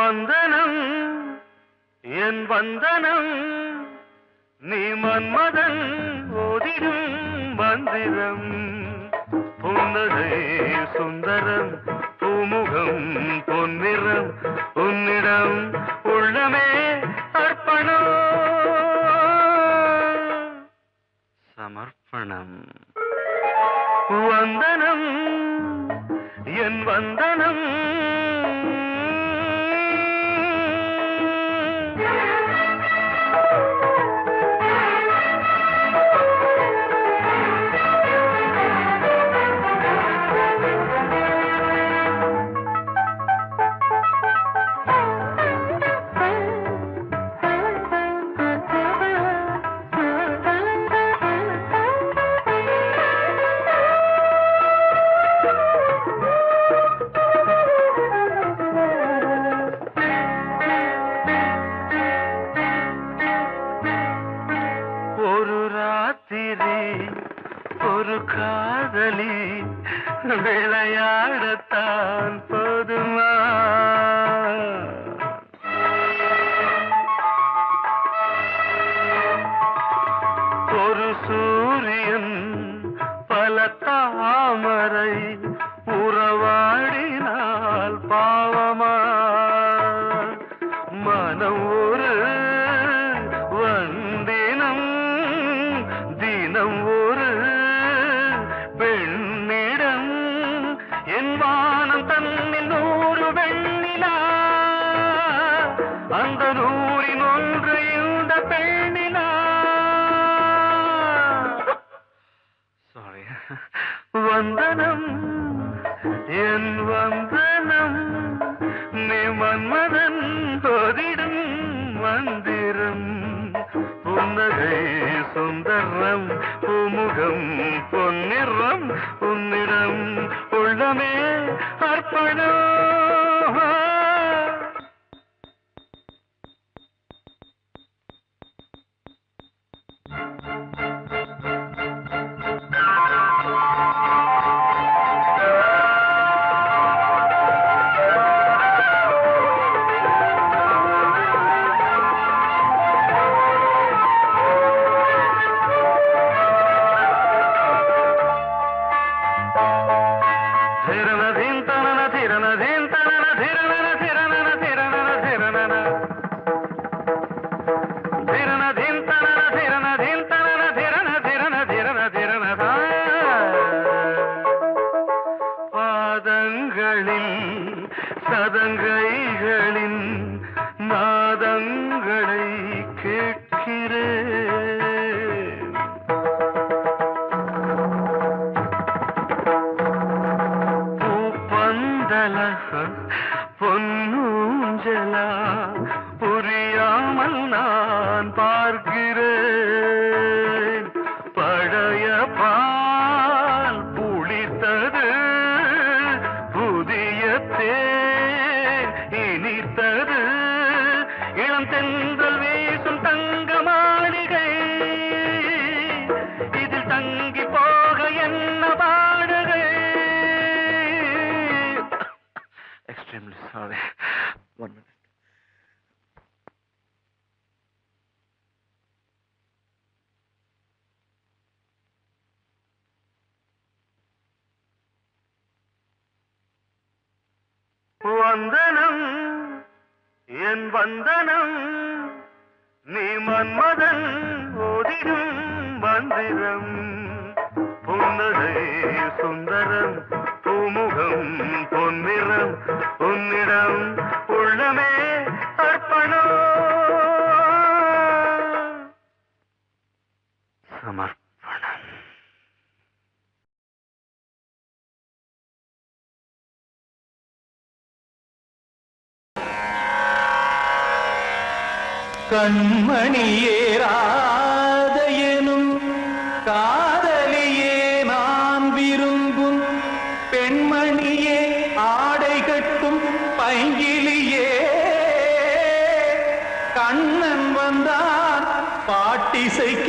வந்தனம் என் வந்தனம் நீ மன்மதன் ஓதிடும் மந்திரம் புன்னகை சுந்தரம் பூமுகம் பொன்னிறம் உன்னிடம் உள்ளமே அர்ப்பணம் சமர்ப்பணம் வந்தனம் என் வந்தனம் ஒரு காதலி விளையாடத்தான் போதுமா ஒரு சூரியன் பல தாமரை உறவாடினால் பாவமா மனம் ஒரு வந்தினம் தினம் ஒரு பெண்ணிடம் என் வானம் தன்னில் 100 வெண்ணிலா அந்த 100இன் ஒன்று இந்த பெண்ணிலா சாரி வந்தனம் என் வந்தனம் நீ மன்மதன் ஓதிடும் மந்திரம் புன்னகை சுந்தரம் பூமுகம் பொன்னிறம் உன்னிடம் உள்ளமே அர்ப்பணம் சதங்கைகளின் நாதங்களை கேட்கிறேன் பூப்பந்தல பொன்னூஞ்சலா புரியாமல் நான் பார்க்கிறேன் பழைய பால் புளித்தது புதிய இனித்தது இளம் தென்றல் வீசும் தங்க மாளிகை இதில் தங்கி போக என்ன பாடுகை எக்ஸ்ட்ரீம்லி சாரி 1 minute வந்தனம் என் வந்தனம் நீ மன்மதன் ஓதிடும் மந்திரம் புன்னகை சுந்தரம் பூமுகம் பொன்னிறம் உன்னிடம் உள்ளமே அர்ப்பணம் சமர்ப்பணம் கண்மணியேராதையனும் காதலியே நான் விரும்பும் பெண்மணியே ஆடை கட்டும் பைங்கிலியே கண்ணன் வந்தான் பாட்டிசைக்க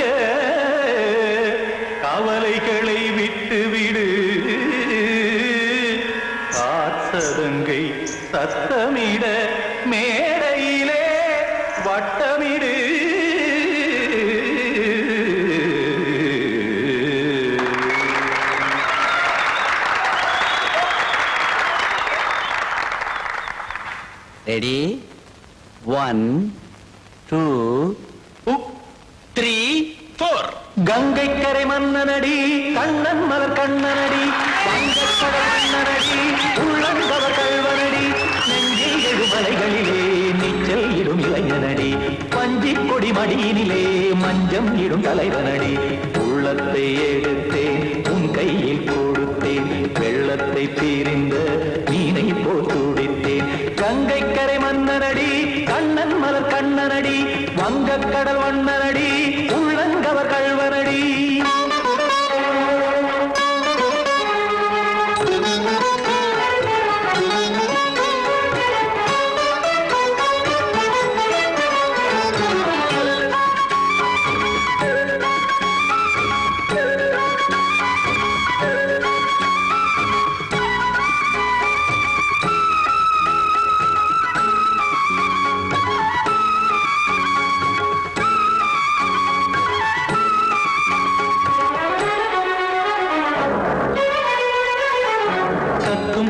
கவலைகளை விட்டுவிடு காற்று சதங்கை சத்தமிட மேடையிலே வட்டமிடு. ரெடி 1 2 3 4. கங்கை கரை மன்னனடி கண்ணன் மலர் கண்ணனடி வங்கக்கடல் மன்னனடி உள்ளங்கவர் கல்வனடி நெஞ்சில் எழுமலைகளிலே நீச்சல் இடும் இளைஞனடி பஞ்சி கொடி மடியினிலே மஞ்சம் இடும் தலைவனடி. உள்ளத்தை எடுத்தேன் உன் கையில் கொடுத்தேன் வெள்ளத்தை பிரிந்த மீனை போல் துடித்தேன். கங்கை கரை மன்னனடி கண்ணன் மலர் கண்ணனடி வங்கக்கடல் வண்ணனடி உள்ளங்கவர் கல்வனடி.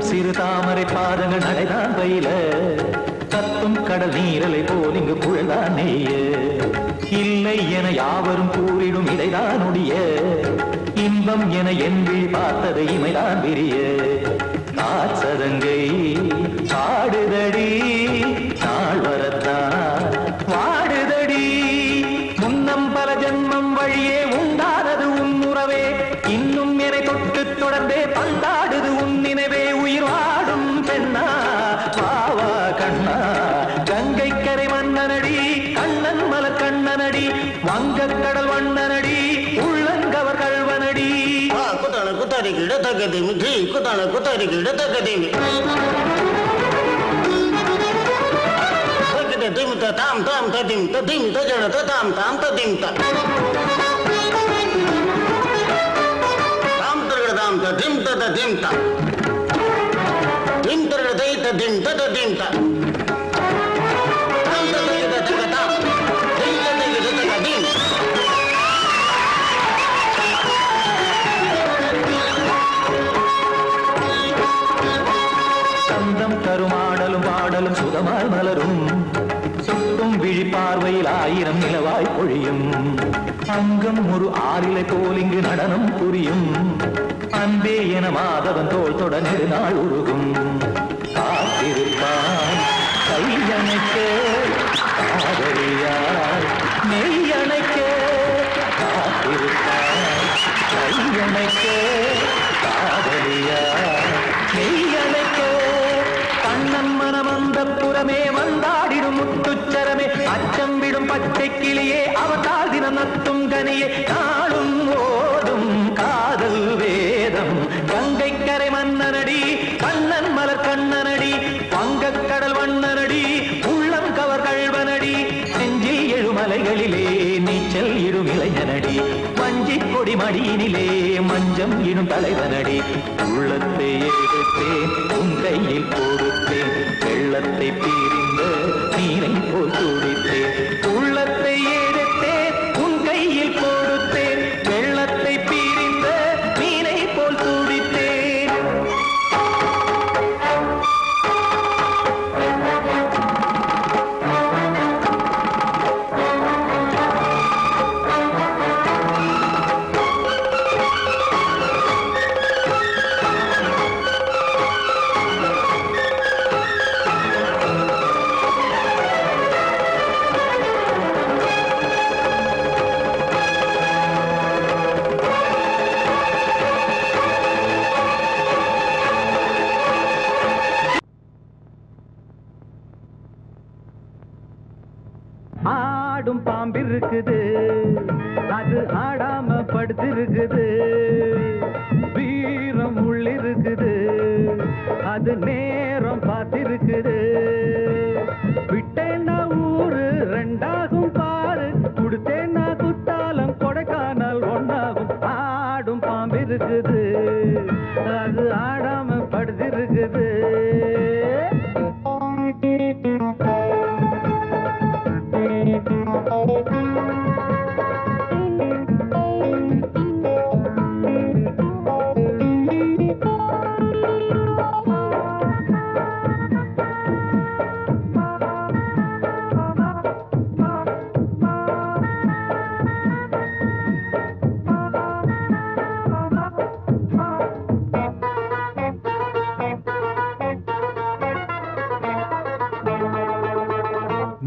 சிறு தாமரை பாதங்கள் நடைதான் பயில கத்தும் கடல் நீரலை போல் இங்கு புழல்தான் நெய்ய. இல்லை என யாவரும் கூறிடும் இடைதான் உடைய இன்பம் என என்பி பார்த்தது இமைதான் விரிய. காற்சதங்கை பாடுதடி நாள் வரத்தான் வாடுதடி முன்னம் பல ஜென்மம் வழியே உண்டானது உன் உறவே இன்னும் என்னை தொட்டு தொடர்ந்தே பந்தாடுது உன் நினைவே. உயிர் வாடும் பெண்ணா பாவா கண்ணா கங்கை கரை மன்னனடி கண்ணன் மலர் கண்ணனடி வங்கக்கடல் வண்ணனடி உள்ளங்கவர் கல்வனடி. குத்தான குத்தாரி கிட தகதிமி ஜி குத்தான குத்தாரி கிட தகதிமி தகதி திமித தாம் தாம் ததிம் ததிம் தஜட ததாம் தாம் ததிம் த தாம் தரட தாம் ததிம் ததிம் த திம் தரட தை ததிம் ததிம் த தாம் தரட தகதாம் திம் தரட தகதிம். சந்தம் கருமாடலும் பாடலும் சுதமாய் மலரும் சுட்டும் விழி பார்வையில் ஆயிரம் நிலவாய் பொழியும். அங்கம் ஒரு ஆறிலை போல் இங்கு நடனம் புரியும். அன்பே என மாதவன் தோல் தொட நெடுநாள் உருகும். காத்திருப்பான் கையணைக்க காதலியார் நெய்யணைக்க காத்திருப்பான் கையணைக்க காதலியார் நெய்யணைக்க. கண்ணன் மனம் அந்த புறமே வந்தாடிடும் முத்துச்சரமே அச்சம் விடும் பச்சை கிளியே அவதால் தினம் நத்தும் கனியே நாளும் ஓடும் காதல் வேதம். கங்கை கரை மன்னனடி கண்ணன் மலர் கண்ணனடி வங்கக்கடல் வண்ணனடி உள்ளம் கவர் கல்வனடி நெஞ்சில் எழுமலைகளிலே நீச்சல் இடும் இளைஞனடி வஞ்சி கொடி மடியினிலே மஞ்சம் இடும் தலைவனடி. உள்ளத்தை எடுத்தேன் உன் கையில் கொடுத்தேன் வெள்ளத்தை பிரிந்த நீரை போல் துடித்தேன். உள்ளத்தை எடுத்தேன் உன் கையில் கொடுத்தேன் வெள்ளத்தை பிரிந்த மீனை போல் துடித்தேன். ஆடும் பாம்பு இருக்குது அது ஆடாம படுத்திருக்குது. வீரம் உள்ளிருக்குது அது நேரம் பார்த்திருக்குது. விட்டேன்னா ஊரு ரெண்டாகும் பாரு கொடுத்தேன்னா குத்தாலம் கொடைக்கானல் ஒன்னாகும். ஆடும் பாம்பு இருக்குது அது ஆடாம படுத்திருக்குது.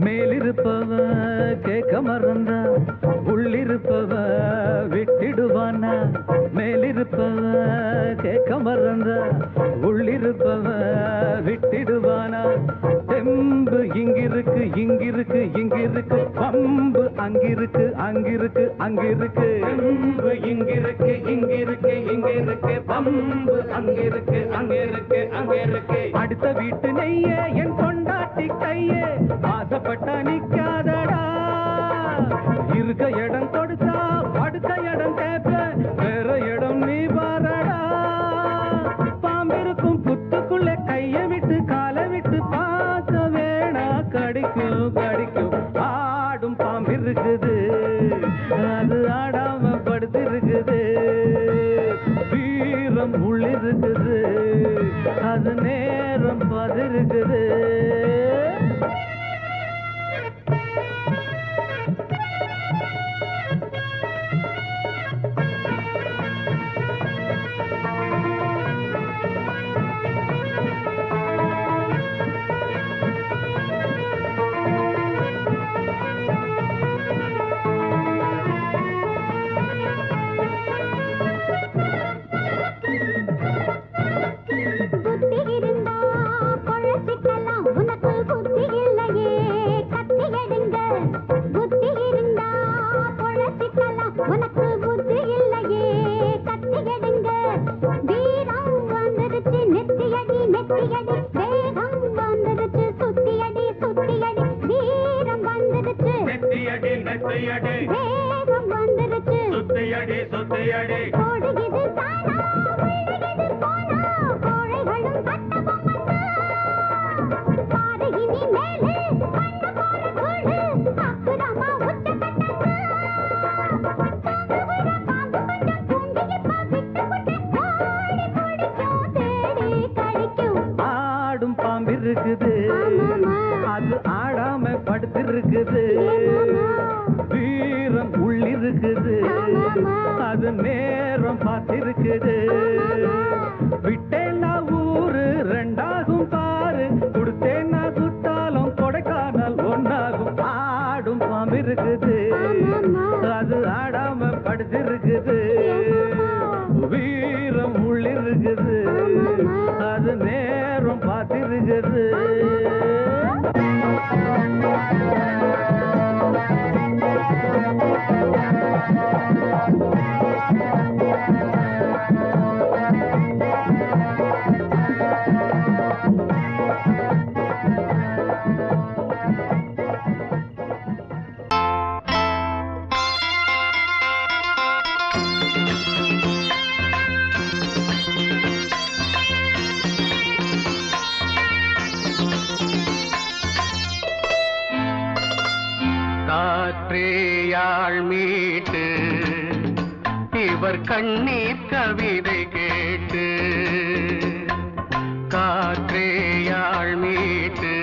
மேலிருப்பவ கேட்க மறந்தா உள்ளிருப்பவ விட்டிடுவானா மேலிருப்பவ கேட்க மறந்தா உள்ளிருப்பவ விட்டிடுவானா தெம்பு இங்கிருக்கு இங்கிருக்கு இங்கிருக்கு பம்பு அங்கிருக்கு அங்கிருக்கு அங்கிருக்கு தெம்பு இங்கிருக்கு இங்கிருக்கு இங்கிருக்கு பம்பு அங்கிருக்கு அங்கிருக்கு அங்கிருக்கு அடுத்த வீட்டு நெய்ய என் கொண்டாட்டி கையே ஆசைப்பட்டா நிக்காதடா இருக்க இடம் கொடுத்தா படுக்க இடம் கேட்ப வேற இடம் நீ பாரடா பாம்பிருக்கும் புத்துக்குள்ள கைய விட்டு காலை விட்டு பார்க்க வேணா கடிக்கும் கடிக்கும் ஆடும் பாம்பிருக்குது அது ஆடாம படுத்திருக்குது வீரம் உள்ளிருக்குது அது நேரம் பதிருக்குது ஆடும் பாம்பிருக்குது அது ஆடாம படுத்திருக்குது வீரம் உள்ளிருக்குது அது நேரம் பார்த்திருக்குது விட்டேன்னா ஊரு ரெண்டாகும் பாரு கொடுத்தேன்னா குத்தாலும் கொடைக்கானல் ஒன்னாகும் ஆடும் பாம்பிருக்குது அது ஆடாம படுத்திருக்குது வீரம் உள்ளிருக்குது அது நேரம் பார்த்திருக்குது காற்றேயாள் மீட்டு இவர் கண்ணீர் கவிதை கேட்டு காற்றேயாள் மீட்டு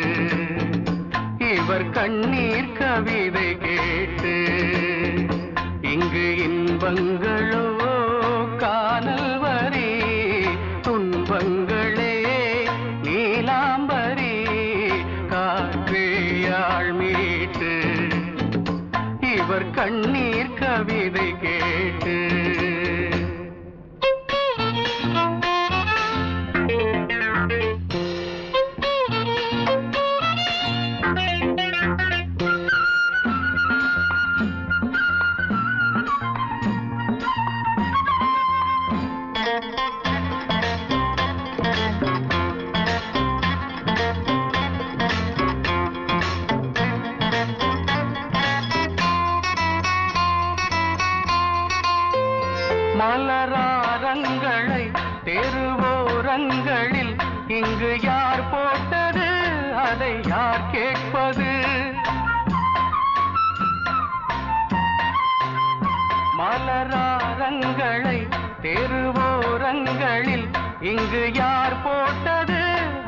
இவர் கண்ணீர் கவிதை கேட்டு இங்கு இன்பங்களோ காணல் வரி துன்பங்களே நீலாம்பரி காற்றேயாள் மீட்டு இவர் கண்ணீர் கவிதை கேட்டு மலராரங்களை தெருவோரங்களில் இங்கு யார் போட்டது அதை யார் கேட்பது? மலராரங்களை தெருவோரங்களில் இங்கு யார் போட்டது?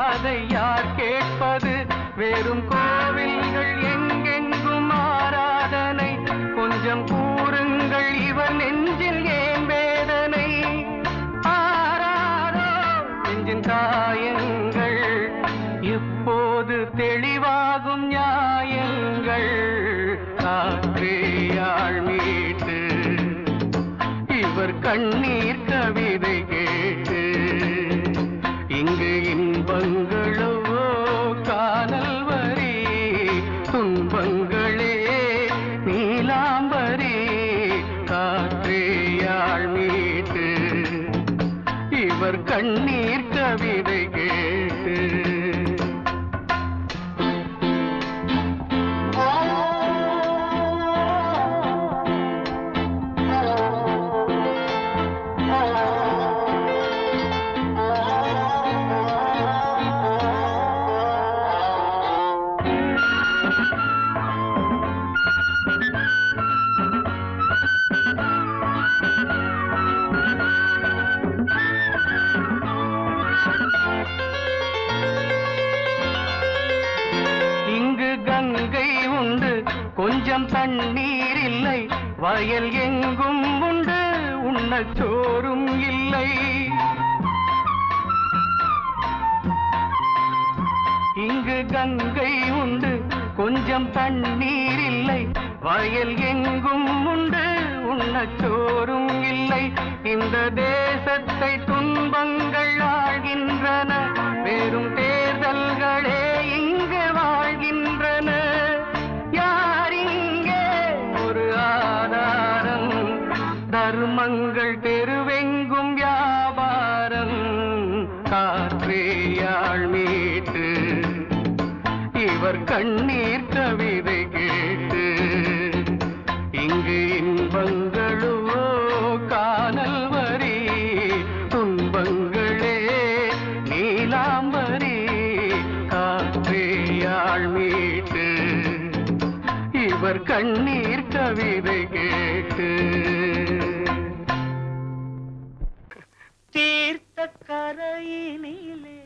அதை யார் கேட்பது? வெறும் கோவில்கள் எங்கெங்கும் ஆராதனை. கொஞ்சம் கூறுங்கள் இவர் நெஞ்சில் ஏன் வேதனை? ஆராரோ நெஞ்சின் காயங்கள் எப்போது தெளிவாகும் நியாயங்கள்? காற்றேயாள் மீட்டு இவர் கண்ணீர் கவிதை கேட்டு இங்கு இன்பங்களோ காணல் வரி, துன்பங்களே நீலாம்பரி. காற்றேயாள் மீட்டு இவர் கண்ணீர் கவிதை கேட்டு கொஞ்சம் தண்ணீர் இல்லை, வயல் எங்கும் உண்டு, உண்ணச் சோறும் இல்லை. இங்கு கங்கை உண்டு, கொஞ்சம் தண்ணீர் இல்லை, வயல் எங்கும் உண்டு, உண்ணச் சோறும் இல்லை. இந்த தேசத்தை துன்பங்கள் ஆழ்கின்றன, வெறும் தேர்தல்களே இங்கு வாழ்கின்றன. தர்மங்கள் தெருவெங்கும் வியாபாரம். காற்றேயாள் மீட்டு இவர் கண்ணீர் கவிதை கேட்டு இங்கு இன்பங்களோ காணல் வரி, துன்பங்களே நீலாம்பரி. காற்றேயாள் மீட்டு இவர் கண்ணீர் கவிதை கேட்டு கரையினிலே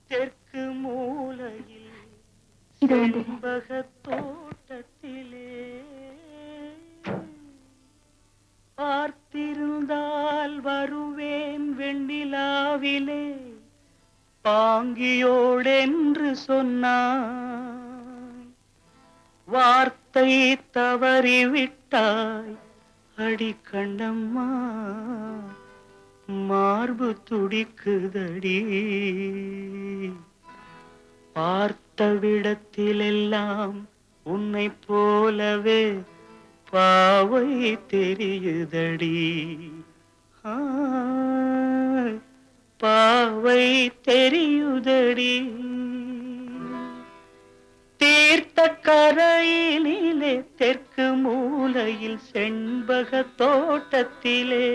தெற்கு மூலையில் செண்பகத் தோட்டத்திலே பார்த்திருந்தால் வருவேன் வெண்ணிலாவிலே, பாங்கியோடென்று சொன்னாய், வார்த்தை தவறிவிட்டாய் அடி கண்ணம்மா, மார்பு துடிக்குதடி. பார்த்த விடத்திலெல்லாம் உன்னை போலவே பாவை தெரியுதடி. பாவை தெரியுதடி. தீர்த்த கரையினிலே தெற்கு மூலையில் செண்பக தோட்டத்திலே,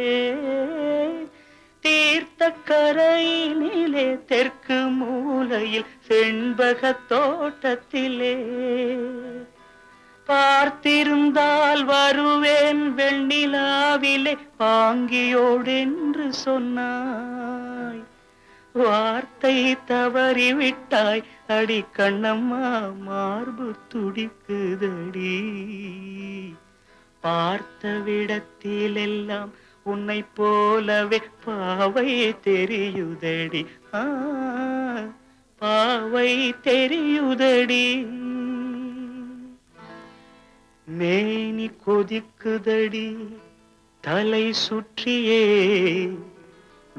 தீர்த்த கரையினிலே தெற்கு மூலையில் செண்பக தோட்டத்திலே பார்த்திருந்தால் வருவேன் வெண்ணிலாவிலே, பாங்கியோடென்று சொன்னாய், வார்த்தை தவறிவிட்டாய் அடி கண்ணம்மா, மார்பு துடிக்குதடி. பார்த்த விடத்திலெல்லாம் உன்னை போலவே பாவை தெரியுதடி. பாவை தெரியுதடி. மேனி கொதிக்குதடி, தலை சுற்றியே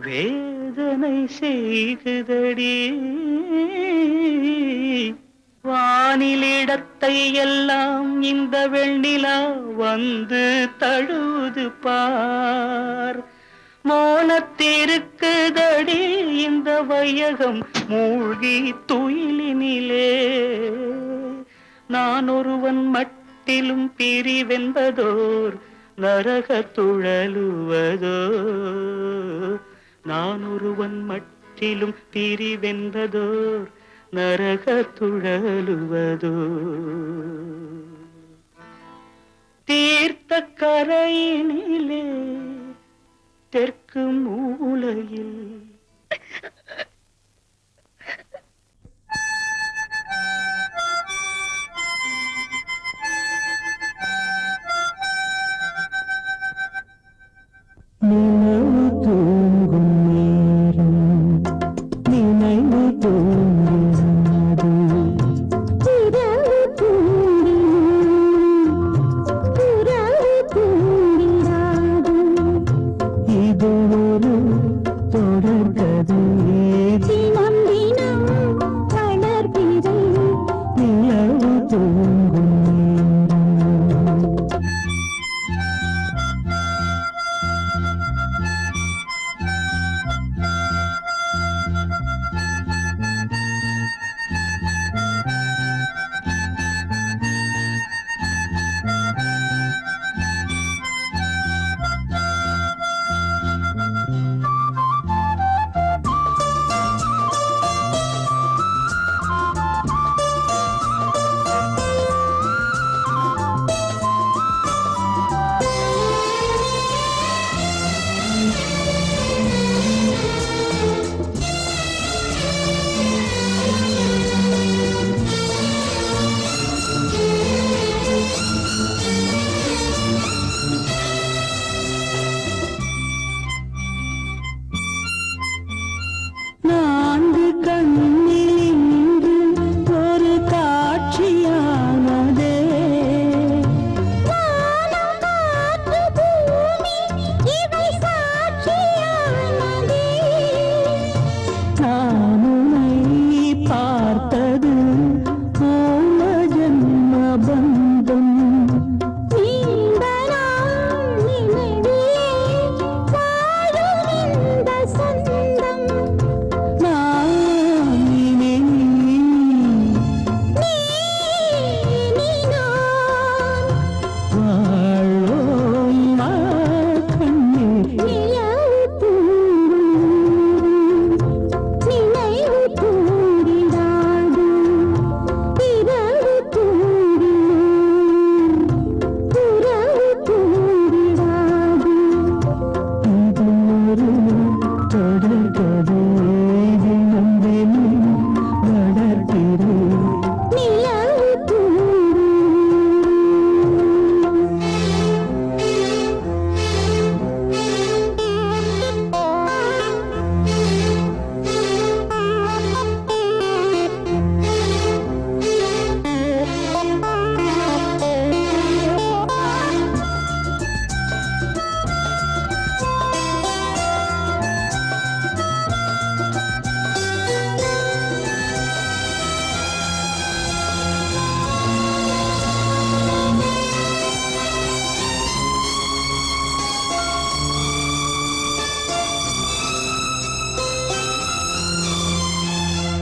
வேதனை செய்குதடி. வானிலிடத்தை எல்லாம் இந்த வெண்ணிலா வந்து தழுது பார். மோனத்திருக்குதடி இந்த வையகம் மூழ்கி துயிலினிலே. நான் ஒருவன் மட்டிலும் பிரிவென்பதோர் நரக துழலுவதோ. நான் ஒருவன் மட்டிலும் பிரிவென்பதோர் நரக துழலுவதோ தீர்த்த கரையினிலே தெற்கு மூலையில் நினைவு தூங்கும் நேரம் நினைவு தூங்காது இரவு தூங்கினும் புறவு தூங்கிடாது இது ஒரு தொடர்கதை தினம் தினம் வளர்பிறை நிலவு தூங்கும் நேரம் நான்கு கண்ணில் இன்று ஒரு காட்சியானதே வானம் காற்று பூமி இவை சாட்சியானதே நான் உன்னை பார்த்தது பூர்வ ஜன்ம பந்தம் நீண்ட நாள் நினைவிலே வாழும் இந்த சொந்தம் நான் இனி நீ நான் வாழ்வோம் வா கண்ணீர் நிலவு தூங்கும் நினைவு தூங்கிடாது இரவு தூங்கினும் புறவு தூங்கிடாது இது ஒரு தொடர்கதை தினம் தினம் வளர்க்கிறேன் நிலவு தூங்கும்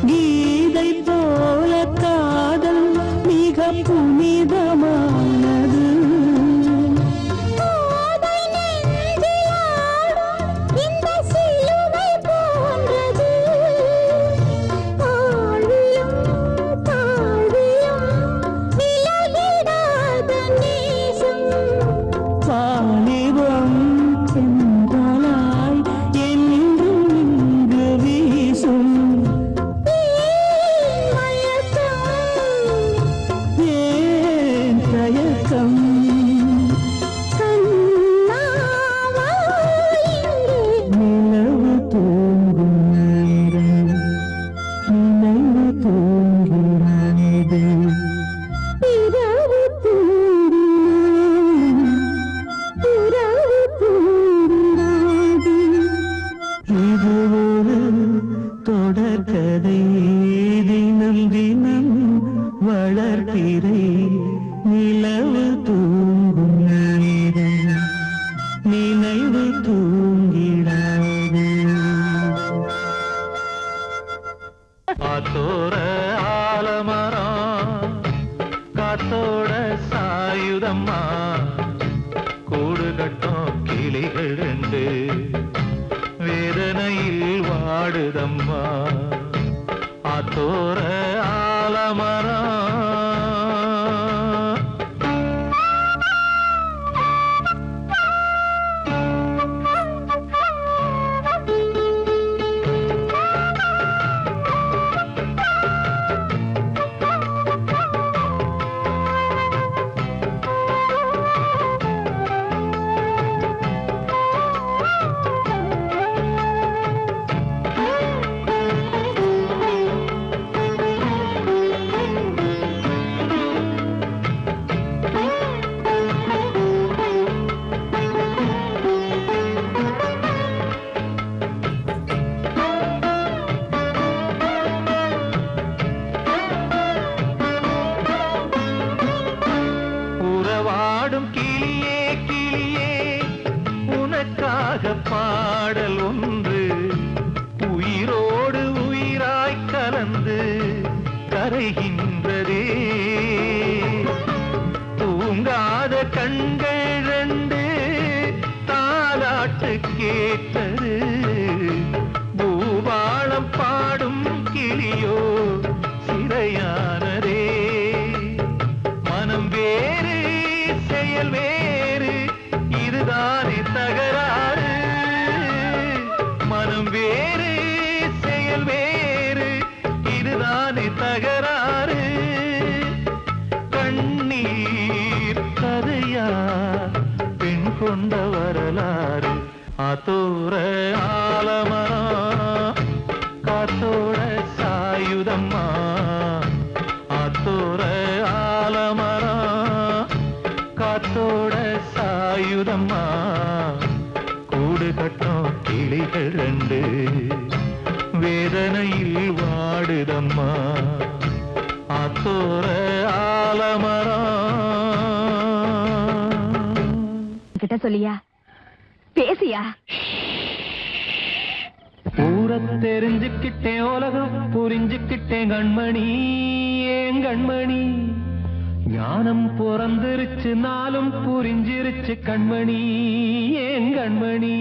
கீதை போல காதல் மிக புனிதமானது போதை நெஞ்சில் ஆடும் இந்த சிலுவை போன்றது ஆழியும் தாழ்வியும் விலகிடாத நேசம் வாலிபம் சென்றலாய் என்றும் இங்கு வீசும் மயக்கம் ஏன் தயக்கம் கண்ணாவா இங்கே நிலவு தூங்கும் நேரம் நினைவு தூங்கிறாது இரவு தூங்கினும் புறவு தூங்கிடாது இது ஒரு தொடர்கதை தினம் தினம் வளர்பிறை நிலவு தூங்கும் நேரம் நினைவு தூங்கிடாது காத்தோர ஆலமரம் காத்தோட சாயுதம்மா கூடு கட்டும் கிளிகள் ரெண்டு வேதனையில் வாடுதம்மா ஆத்தோர ஆலமரம் உறவாடும் கிளியே கிளியே உனக்காக பாடல் ஒன்று உயிரோடு உயிராய் கலந்து கரைகின்றதே தூங்காத கண்கள் ரெண்டு தாலாட்டு கேட்டது பூபாளம் பாடும் கிளியோ சிறையானதே மனம் வேறு செயல் வேறு இதுதானே தகராறு மனம் வேறு செயல் வேறு இதுதானே தகராறு கண்ணீர் கதையா பெண் கொண்ட வரலாறு ஆத்தோர ஆலமரம் காத்தோட சாயுதம்மா ஆத்தோர ஆலமரம் காத்தோட சாயுதம்மா கூடு கட்டும் கிளிகள் ரெண்டு வேதனையில் வாடுதம்மா ஆத்தோர ஆலமரம் கிட்ட சொல்லியா பேசியா ஊரை தெரிஞ்சுக்கிட்டேன் உலகம் புரிஞ்சுக்கிட்டேன் கண்மணி ஏன் கண்மணி ஞானம் பிறந்திருச்சு நாளும் புரிஞ்சிருச்சு கண்மணி ஏன் கண்மணி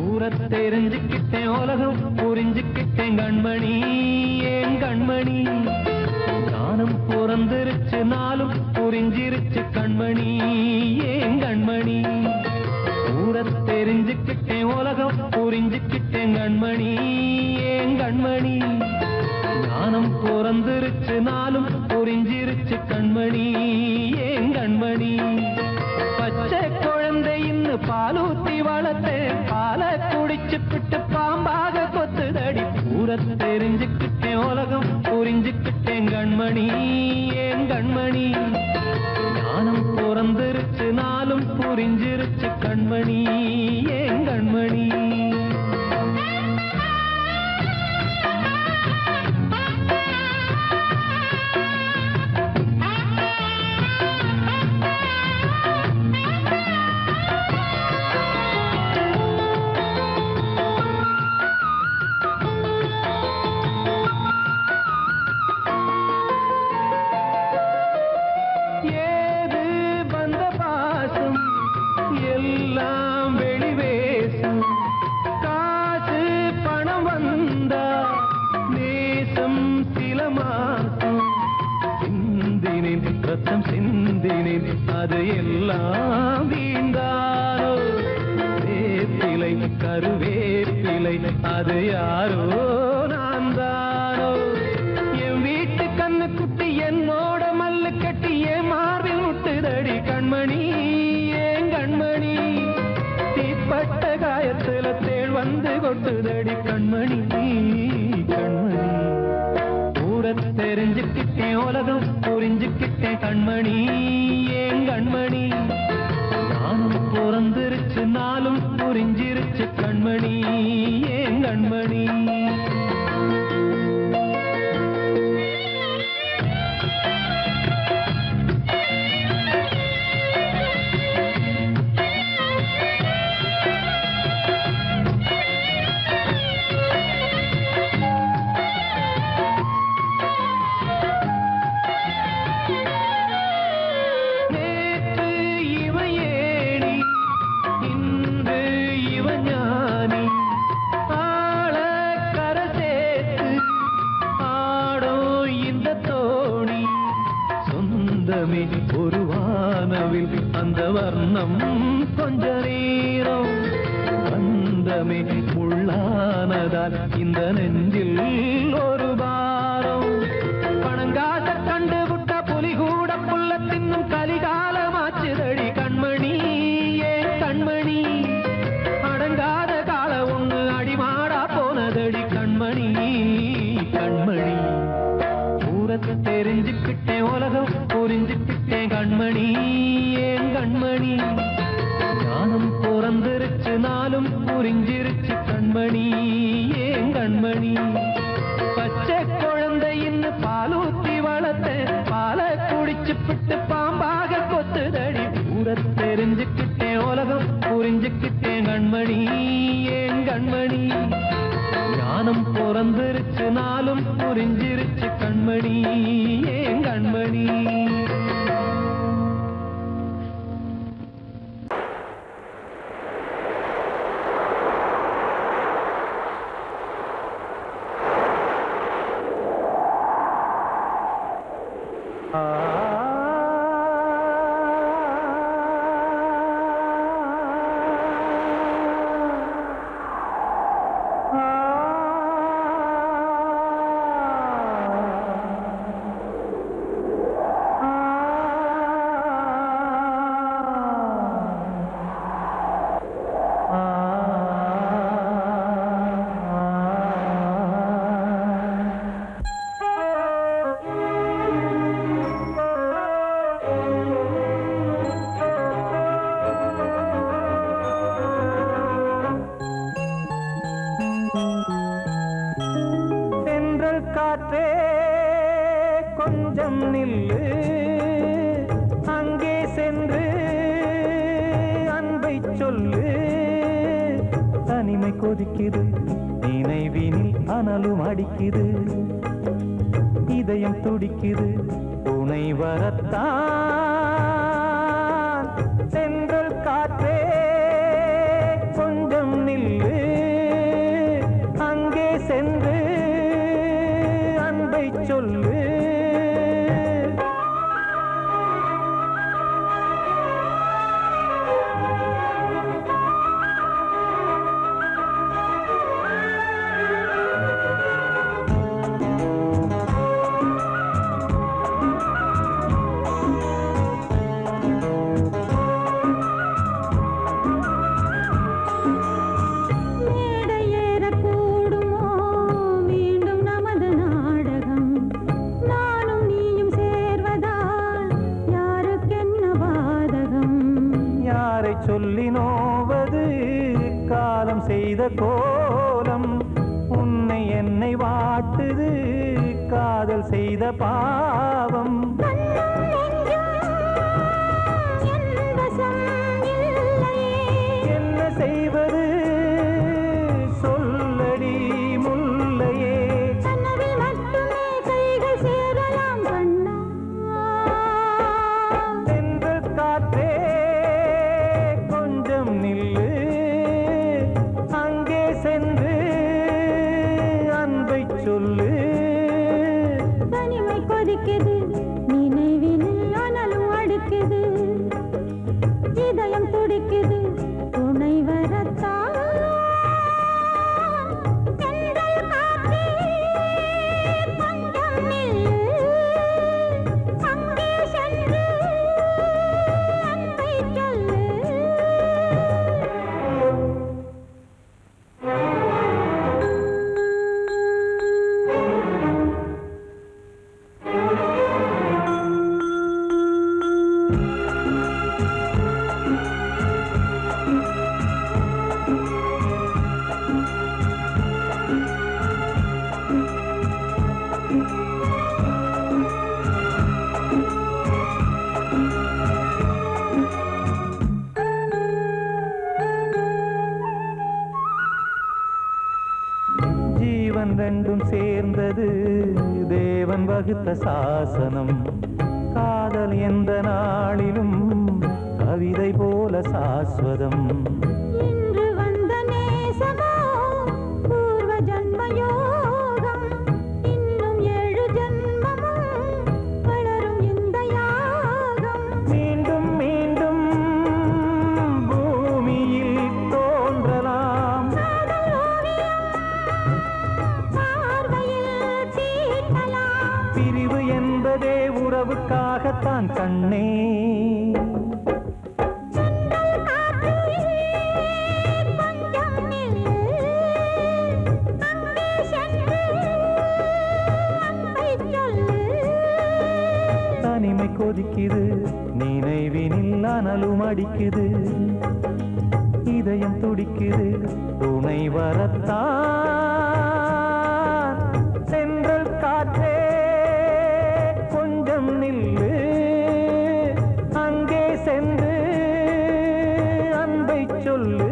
ஊரை தெரிஞ்சுக்கிட்டேன் உலகம் புரிஞ்சுக்கிட்டேன் கண்மணி ஏன் கண்மணி ஞானம் பிறந்திருச்சு நாளும் புரிஞ்சிருச்சு கண்மணி ஏன் கண்மணி ஊரை தெரிஞ்சுக்கிட்டேன் உலகம் புரிஞ்சுக்கிட்டேன் கண்மணி ஏன் கண்மணி ஞானம் பிறந்திருச்சு நாளும் புரிஞ்சிருச்சு கண்மணி ஏன் கண்மணி பச்சை குழந்தை இன்னும் பாலூத்தி வளர்த்தேன் பாலை குடிச்சு பிட்டு பாம்பாக கொத்துதடி ஊரை தெரிஞ்சுக்கிட்டேன் உலகம் புரிஞ்சுக்கிட்டேன் கண்மணி ஏன் கண்மணி ஞானம் பிறந்திருச்சு நாளும் புரிஞ்சிருச்சு கண்மணி ஏன் கண்மணி ஏது வந்த பாசம் எல்லாம் வெளிவேசம் காசு பணம் வந்தா நேசம் சில மாசம் சிந்தினேன் ரத்தம் சிந்தினேன் அது எல்லாம் வீண்டாரோ வேப்பிலை கருவேப்பிலை அது யாரோ நான் தானோ என் வீட்டு கண்ணு குட்டி என்னோட மல்லு கட்டி என் மார்பில் முட்டுதடி கண்மணி ஏன் கண்மணி தீப்பட்ட காயத்துல தேள் வந்து கொட்டுதடி கண்மணி கண்மணி ஊரை தெரிஞ்சுக்கிட்டேன் உலகம் புரிஞ்சுக்கிட்டேன் கண்மணி ஏன் கண்மணி நானும் பிறந்திருச்சு நாளும் புரிஞ்சிருச்சு கண்மணி ஏன் கண்மணி வண்ணம் கொஞ்ச நேரம் பந்தமே முள்ளானதால் இந்த நெஞ்சில் ஒரு பாரம் பணங்காட்ட கண்டு விட்ட புலி கூட புல்ல தின்னும் கலிகாலமாச்சுதடி கண்மணி ஏன் கண்மணி அடங்காத கால ஒண்ணு அடிமாடா போனதடி கண்மணி கண்மணி தூரத்தை தெரிஞ்சுக்கிட்டேன் உலகம் புரிஞ்சுக்கிட்டேன் கண்மணி ஏன் கண்மணி ஞானம் பிறந்திருச்சு நாளும் புரிஞ்சிருச்சு கண்மணி ஏன் கண்மணி பச்சை குழந்தையின்னு பாலூத்தி வளர்த்த பாலை குடிச்சு பிட்டு பாம்பாக கொத்துதடி தூரத்தை தெரிஞ்சுக்கிட்டேன் உலகம் புரிஞ்சுக்கிட்டேன் கண்மணி ஏன் கண்மணி ஞானம் பிறந்திருச்சு நாளும் புரிஞ்சிருச்சு கண்மணி ஏன் கண்மணி காற்றே கொஞ்சம் நில்லு அங்கே சென்று அன்பை சொல்லு தனிமை கொதிக்குது நினைவினில் அனலும் அடிக்குது இதயம் துடிக்குது துணை வரத்தான் சென்றல் காற்றே கொஞ்சம் நில்லு அங்கே சென்று அன்பை சொல்லு சொல்லி நோவது காலம் செய்த கோலம் உன்னை என்னை வாட்டுது காதல் செய்த பாவம் என்ன செய்வது சொல்லடி முல்லையே சென்று காற்றே நில்லு அங்கே சென்று அன்பை சொல்லு தனிமை கொதிக்குது நினைவினில் அனலும் அடிக்குது இதயம் துடிக்குது துணை வரத்தான் ரெண்டும் சேர்ந்தது தேவன் வகுத்த சாசனம் காதல் எந்த நாளிலும் கவிதை போல சாஸ்வதம் இன்று வந்த நேசமோ பூர்வ ஜன்ம யோகம் இன்னும் 7 ஜன்மமும் வளரும் இந்த யாகம் மீண்டும் மீண்டும் அதைத்தான் கண்ணே தனிமை கொதிக்குது நினைவினில் அனலும் அடிக்குது இதயம் துடிக்குது துணை வரத்தான் சென்றல் காற்றே கொஞ்சம் நில்லு அங்கே சென்று அன்பை சொல்லு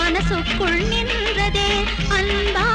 மனசுக்குள் நின்றதே அன்பா